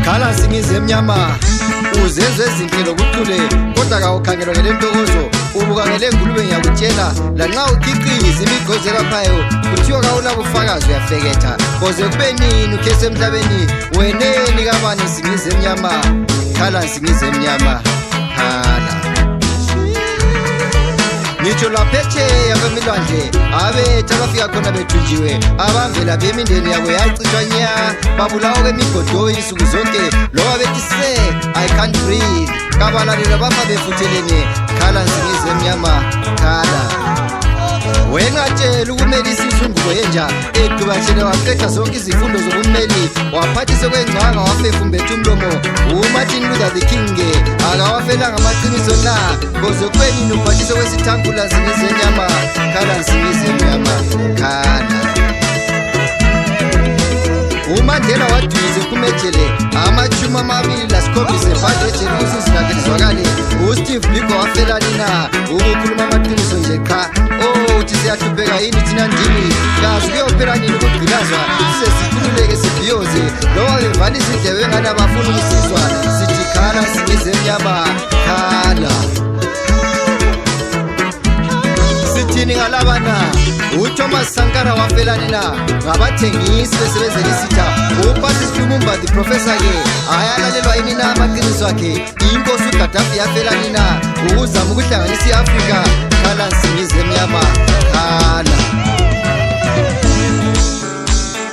Khala singize emnyama uzenze izinhlelo kuthule kodwa kawukhangelwa ngelentokozo ubukangele ngulube ngiyakutshela lanxa ukhiqiza imigozi laphayo kuthiwa kawulabo ufakazi uyafeketha koze kube nini ukhese emhlabeni weneni kabani singize emnyama khala singize emnyama khala ngitsho laphetheya kwemilwandle abethu abafika khona bethunjiwe abamvela bemindeni yabo yacithwa nya babulawa kwemigodo insuku zonke loba bethi se I can't breathe kabalalela bafa befuthelene khala singize emnyama khala wengatshela ukumela isizungulo yenja egqibatshele waqeda zonke izifundo zobummeli waphathise kwengcwanga wafefumbetha umlomo uMartin Luther the King akawafelanga amaqiniso na koze kube nini uphathise kwesithangula singize enyama khala singize enyama khala uMandela waduze kumejele amachuma amabili lasikhombise bhadejele ukusizinakhe lizwakale uSteve Biko wafelani na ukukhuluma amaqiniso nje cha uthi siyahlupheka yini thina ndini kazi kuyophela nini ukugqilazwa size sikhululeke sibhiyoze loba bevalisa indlebe engane abafuna ukusizwa sithi khala singize emnyama khala sithini ngalabana uThomas Sankara wafelani na ngabathengisi besebenzela isitha uPatrice Lumumba the professor ke ayalalelwa yini na amaqiniso akhe inkosi uGaddafi yafelani na ukuzama ukuhlanganisa iAfrika khala singize emnyama khala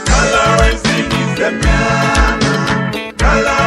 Khala singize emnyama khala